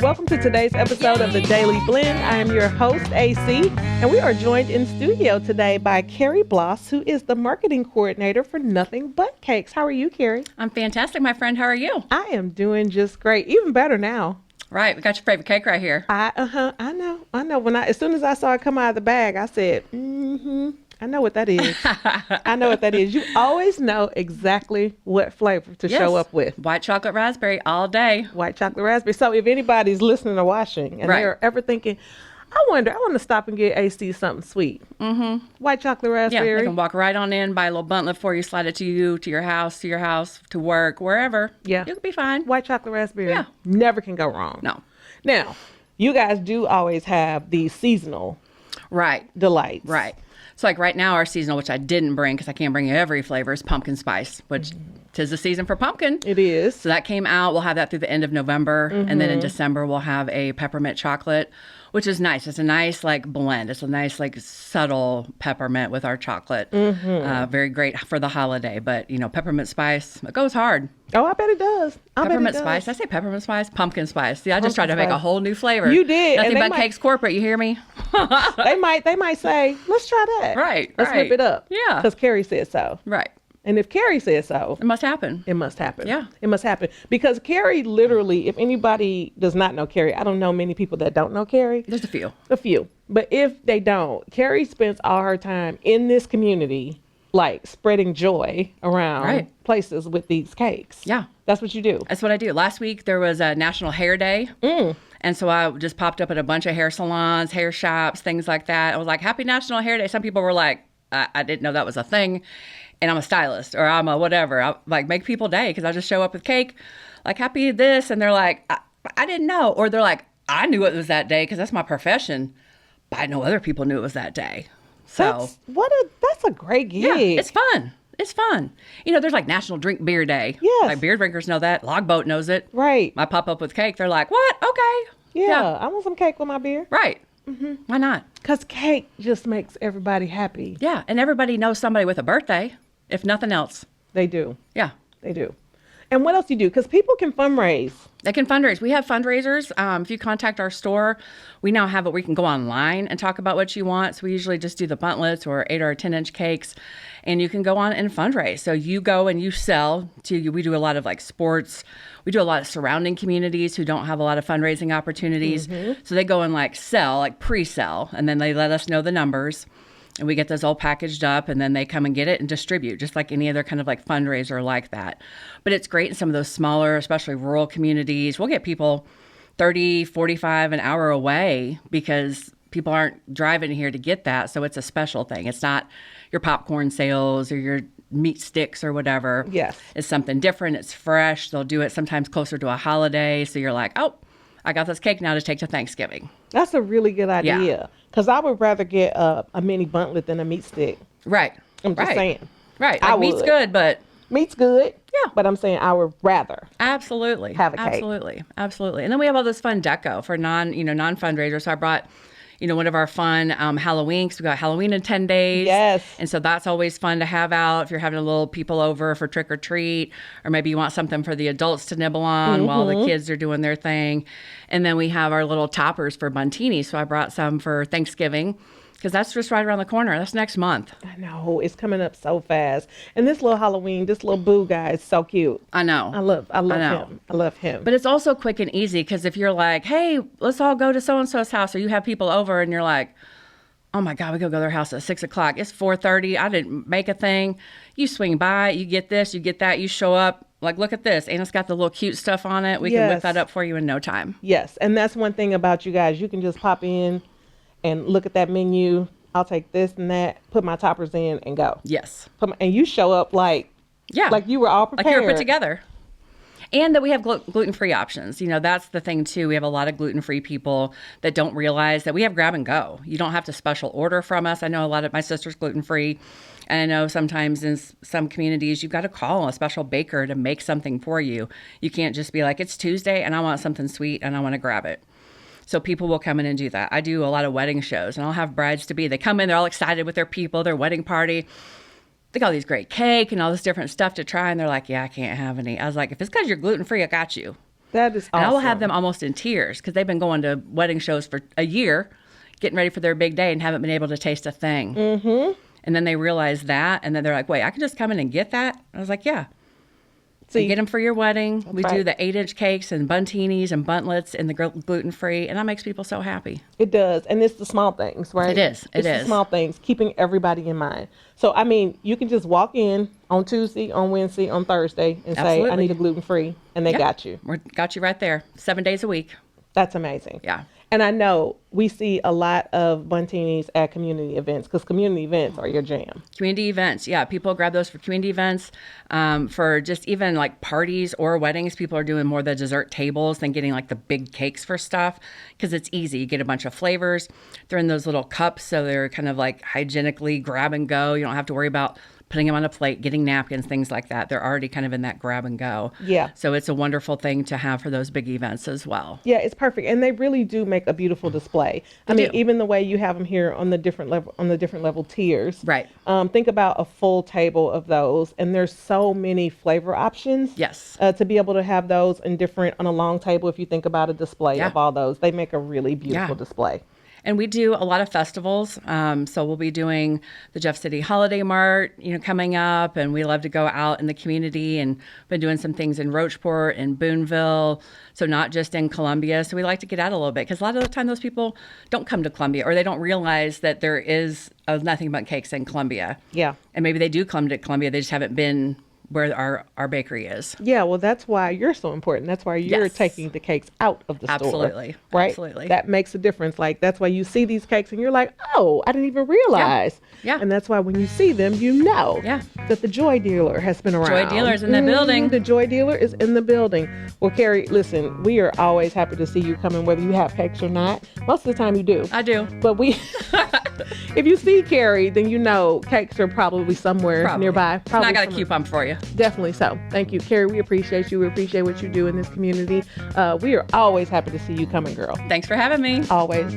and welcome to today's episode of The Daily Blend. I am your host, AC, and we are joined in studio today by Kerrie Bloss, who is the marketing coordinator for Nothing Bundt Cakes. How are you, Kerrie? I'm fantastic, my friend. How are you? I am doing just great, even better now. Right, we got your favorite cake right here. I know. As soon as I saw it come out of the bag, I said, I know what that is. I know what that is. You always know exactly what flavor to show up with. White chocolate raspberry all day. White chocolate raspberry. So if anybody's listening or watching and they're ever thinking, I want to stop and get AC something sweet. Mm-hmm. White chocolate raspberry. Yeah, they can walk right on in, buy a little buntlet for you, slide it to you, to your house, to work, wherever. Yeah. You'll be fine. White chocolate raspberry. Yeah. Never can go wrong. No. Now, you guys do always have the seasonal delights. Right. So like right now, our seasonal, which I didn't bring because I can't bring every flavor, is pumpkin spice, which tis the season for pumpkin. It is. So that came out. We'll have that through the end of November. And then in December, we'll have a peppermint chocolate, which is nice. It's a nice blend. It's a nice subtle peppermint with our chocolate. Very great for the holiday. But, peppermint spice, it goes hard. Oh, I bet it does. Peppermint spice. Did I say peppermint spice? Pumpkin spice. See, I just tried to make a whole new flavor. You did. Nothing Bundt Cakes corporate. You hear me? They might say, let's try that. Right. Let's whip it up. Yeah. Because Kerrie said so. Right. And if Kerrie says so, it must happen. It must happen. Yeah. It must happen. Because Kerrie literally, if anybody does not know Kerrie, I don't know many people that don't know Kerrie. There's a few. But if they don't, Kerrie spends all her time in this community, spreading joy around places with these cakes. Yeah. That's what you do. That's what I do. Last week, there was a National Hair Day. And so I just popped up at a bunch of hair salons, hair shops, things like that. I was like, Happy National Hair Day. Some people were like, I didn't know that was a thing. And I'm a stylist or I'm a whatever. I make people day because I just show up with cake, happy this. And they're like, I didn't know. Or they're like, I knew it was that day because that's my profession. But I know other people knew it was that day. So that's a great gig. Yeah, it's fun. It's fun. There's National Drink Beer Day. Yes. Beer drinkers know that. Logboat knows it. Right. I pop up with cake. They're like, what? Okay. Yeah. I want some cake with my beer. Right. Why not? Because cake just makes everybody happy. Yeah. And everybody knows somebody with a birthday, if nothing else. They do. Yeah. They do. And what else do you do? Because people can fundraise. They can fundraise. We have fundraisers. If you contact our store, we now have it where you can go online and talk about what you want. So we usually just do the buntlets or 8 or 10-inch cakes, and you can go on and fundraise. So you go and you sell to. We do a lot of sports. We do a lot of surrounding communities who don't have a lot of fundraising opportunities. So they go and sell, pre-sell, and then they let us know the numbers. And we get those all packaged up, and then they come and get it and distribute, just like any other kind of fundraiser like that. But it's great in some of those smaller, especially rural communities. We'll get people 30, 45 an hour away because people aren't driving here to get that. So it's a special thing. It's not your popcorn sales or your meat sticks or whatever. Yes. It's something different. It's fresh. They'll do it sometimes closer to a holiday. So you're like, oh, I got this cake now to take to Thanksgiving. That's a really good idea. Yeah. Because I would rather get a mini buntlet than a meat stick. Right. I'm just saying. Right. Meat's good, but... Meat's good. Yeah. But I'm saying I would rather. Absolutely. Have a cake. Absolutely. Absolutely. And then we have all this fun deco for non-fundraisers. So I brought... one of our fun Halloween, because we got Halloween in 10 days. Yes. And so that's always fun to have out if you're having a little people over for trick or treat, or maybe you want something for the adults to nibble on while the kids are doing their thing. And then we have our little toppers for Buntini. So I brought some for Thanksgiving, because that's just right around the corner. That's next month. I know. It's coming up so fast. And this little Halloween, this little boo guy is so cute. I know. I love him. I love him. But it's also quick and easy, because if you're like, hey, let's all go to so-and-so's house, or you have people over and you're like, oh my God, we go to their house at 6 o'clock. It's 4:30. I didn't make a thing. You swing by, you get this, you get that, you show up. Look at this. And it's got the little cute stuff on it. We can whip that up for you in no time. Yes. And that's one thing about you guys. You can just pop in and look at that menu. I'll take this and that, put my toppers in and go. Yes. And you show up like you were all prepared. Like you were put together. And that we have gluten-free options. That's the thing too. We have a lot of gluten-free people that don't realize that we have grab and go. You don't have to special order from us. I know a lot of my sister's gluten-free. And I know sometimes in some communities, you've got to call a special baker to make something for you. You can't just be like, it's Tuesday and I want something sweet and I want to grab it. So people will come in and do that. I do a lot of wedding shows, and I'll have brides-to-be. They come in, they're all excited with their people, their wedding party. They got all these great cake and all this different stuff to try, and they're like, yeah, I can't have any. I was like, if it's because you're gluten-free, I got you. That is awesome. And I will have them almost in tears because they've been going to wedding shows for a year, getting ready for their big day and haven't been able to taste a thing. Mm-hmm. And then they realize that, and then they're like, wait, I can just come in and get that? I was like, yeah. See, Get them for your wedding. We right. do the 8-inch cakes and buntinis and buntlets and the gluten-free, and that makes people so happy. It does. And it's the small things, right? It is. It's the small things, keeping everybody in mind. So, I mean, you can just walk in on Tuesday, on Wednesday, on Thursday and say, I need a gluten-free, and they got you. We got you right there, 7 days a week. That's amazing. Yeah. And I know we see a lot of buntinis at community events because community events are your jam. Community events. Yeah. People grab those for community events, for just even like parties or weddings. People are doing more the dessert tables than getting like the big cakes for stuff because it's easy. You get a bunch of flavors. They're in those little cups. So they're kind of like hygienically grab and go. You don't have to worry about putting them on a plate, getting napkins, things like that. They're already kind of in that grab and go. Yeah. So it's a wonderful thing to have for those big events as well. Yeah, it's perfect. And they really do make a beautiful display. I mean, even the way you have them here on the different level tiers. Right. Think about a full table of those. And there's so many flavor options. Yes. To be able to have those in different on a long table, if you think about a display of all those, they make a really beautiful display. And we do a lot of festivals. So we'll be doing the Jeff City Holiday Mart, coming up. And we love to go out in the community and been doing some things in Rocheport and Boonville. So not just in Columbia. So we like to get out a little bit because a lot of the time those people don't come to Columbia or they don't realize that there is a Nothing Bundt Cakes in Columbia. Yeah. And maybe they do come to Columbia. They just haven't been where our bakery is. Yeah, well, that's why you're so important. That's why you're taking the cakes out of the store. Absolutely. Right? Absolutely. That makes a difference. Like, that's why you see these cakes and you're like, oh, I didn't even realize. Yeah. And that's why when you see them, you know that the Joy Dealer has been around. Joy Dealer's in the building. The Joy Dealer is in the building. Well, Kerrie, listen, we are always happy to see you coming, whether you have cakes or not. Most of the time you do. I do. But if you see Kerrie, then you know cakes are probably somewhere nearby. And I got a coupon for you. Definitely so. Thank you, Kerrie. We appreciate you. We appreciate what you do in this community. We are always happy to see you coming, girl. Thanks for having me. Always.